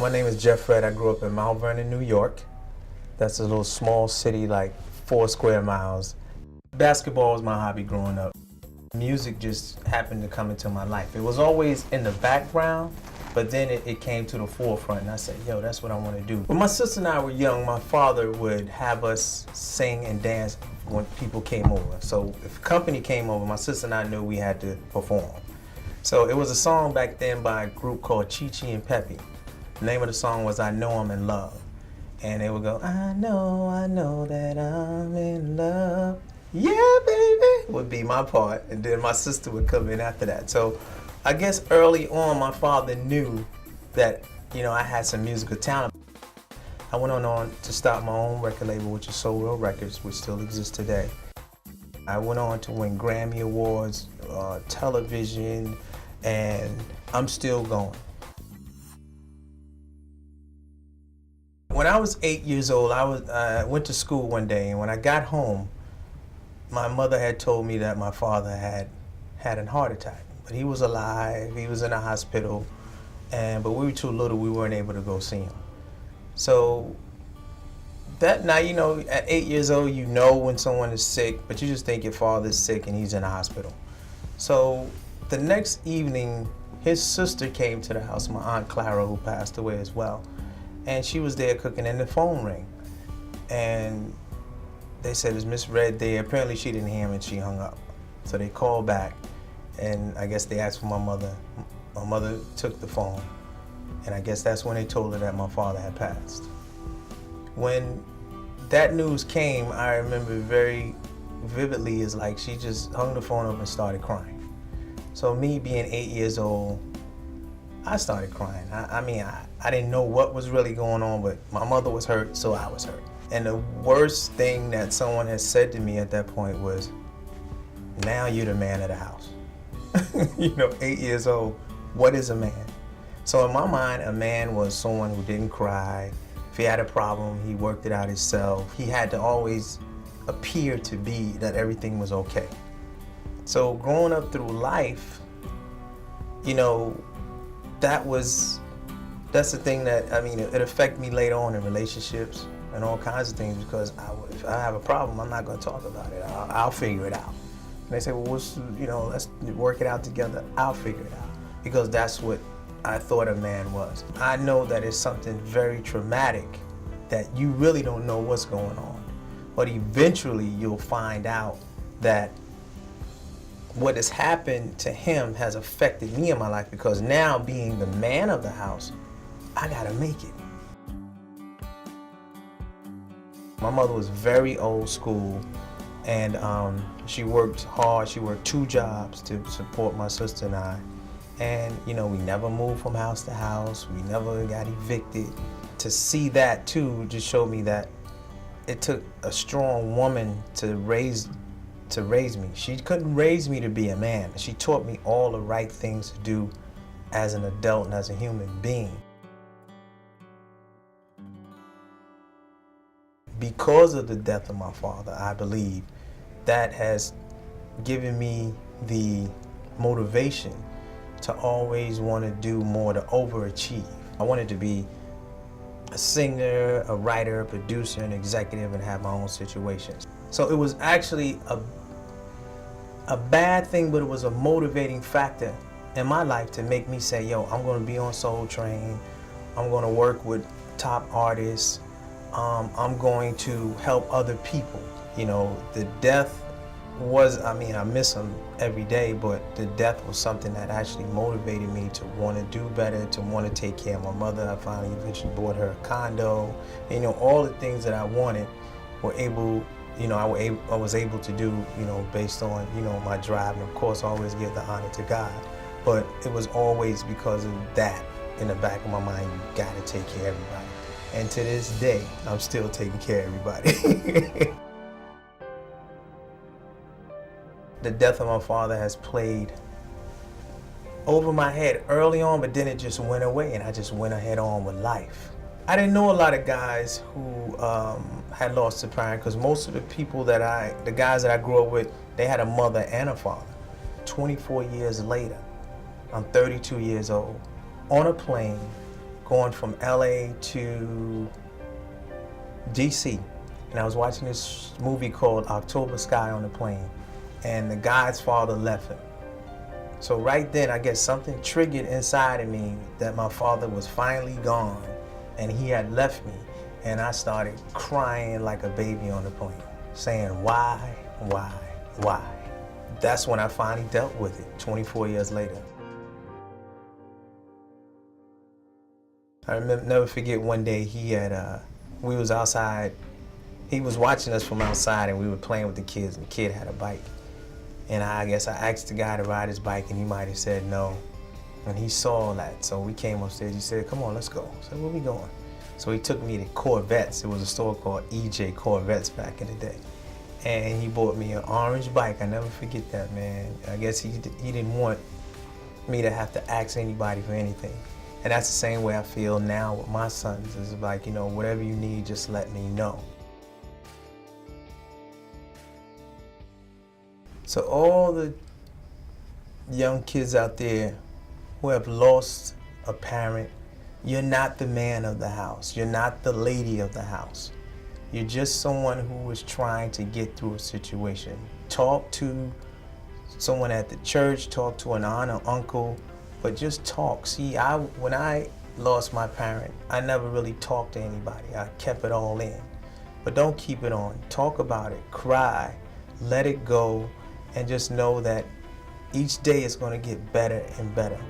My name is Jeff Fred. I grew up in Mount Vernon, New York. That's a little small city, like 4 square miles. Basketball was my hobby growing up. Music just happened to come into my life. It was always in the background, but then it came to the forefront, and I said, yo, that's what I want to do. When my sister and I were young, my father would have us sing and dance when people came over. So if company came over, my sister and I knew we had to perform. So it was a song back then by a group called Chi Chi and Pepe. The name of the song was I Know I'm in Love. And they would go, I know that I'm in love. Yeah, baby, would be my part. And then my sister would come in after that. So I guess early on, my father knew that, I had some musical talent. I went on to start my own record label, which is Soul World Records, which still exists today. I went on to win Grammy Awards, television, and I'm still going. When I was 8 years old, I went to school one day, and when I got home, my mother had told me that my father had a heart attack. But he was alive, he was in a hospital, but we were too little, we weren't able to go see him. So that night, at 8 years old, you know when someone is sick, but you just think your father's sick and he's in a hospital. So the next evening, his sister came to the house, my Aunt Clara, who passed away as well, and she was there cooking, and the phone rang. And they said, is Miss Red there? Apparently she didn't hear him and she hung up. So they called back, and I guess they asked for my mother. My mother took the phone, and I guess that's when they told her that my father had passed. When that news came, I remember very vividly, is like she just hung the phone up and started crying. So me being 8 years old, I started crying. I didn't know what was really going on, but my mother was hurt, so I was hurt. And the worst thing that someone had said to me at that point was, now you're the man of the house. 8 years old, what is a man? So in my mind, a man was someone who didn't cry. If he had a problem, he worked it out himself. He had to always appear to be that everything was okay. So growing up through life, that's the thing that, it affected me later on in relationships and all kinds of things, because if I have a problem, I'm not going to talk about it. I'll figure it out. And they say, well, let's work it out together. I'll figure it out, because that's what I thought a man was. I know that it's something very traumatic that you really don't know what's going on, but eventually you'll find out that what has happened to him has affected me in my life, because now being the man of the house, I gotta make it. My mother was very old school, and she worked hard. She worked 2 jobs to support my sister and I. And we never moved from house to house. We never got evicted. To see that too just showed me that it took a strong woman to raise me. She couldn't raise me to be a man. She taught me all the right things to do as an adult and as a human being. Because of the death of my father, I believe that has given me the motivation to always want to do more, to overachieve. I wanted to be a singer, a writer, a producer, an executive, and have my own situations. So it was actually a bad thing, but it was a motivating factor in my life to make me say, yo, I'm going to be on Soul Train. I'm going to work with top artists. I'm going to help other people. The death was, I miss him every day, but the death was something that actually motivated me to want to do better, to want to take care of my mother. I finally eventually bought her a condo. All the things that I wanted were able, I was able to do, based on, my drive. And of course, I always give the honor to God. But it was always because of that in the back of my mind, you gotta take care of everybody. And to this day, I'm still taking care of everybody. The death of my father has played over my head early on, but then it just went away and I just went ahead on with life. I didn't know a lot of guys who had lost a parent, because most of the guys that I grew up with, they had a mother and a father. 24 years later, I'm 32 years old, on a plane, going from LA to DC, and I was watching this movie called October Sky on the Plane, and the guy's father left him. So right then, I guess something triggered inside of me that my father was finally gone and he had left me, and I started crying like a baby on the plane, saying, why? That's when I finally dealt with it 24 years later. I remember, never forget, one day we was outside. He was watching us from outside, and we were playing with the kids, and the kid had a bike. And I guess I asked the guy to ride his bike, and he might have said no. And he saw that, so we came upstairs. He said, come on, let's go. I said, where we going? So he took me to Corvettes. It was a store called EJ Corvettes back in the day. And he bought me an orange bike. I never forget that, man. I guess he didn't want me to have to ask anybody for anything. And that's the same way I feel now with my sons. It's like, you know, whatever you need, just let me know. So all the young kids out there who have lost a parent, you're not the man of the house. You're not the lady of the house. You're just someone who is trying to get through a situation. Talk to someone at the church, talk to an aunt or uncle, but just talk. See, when I lost my parent, I never really talked to anybody. I kept it all in. But don't keep it on. Talk about it, cry, let it go, and just know that each day is going to get better and better.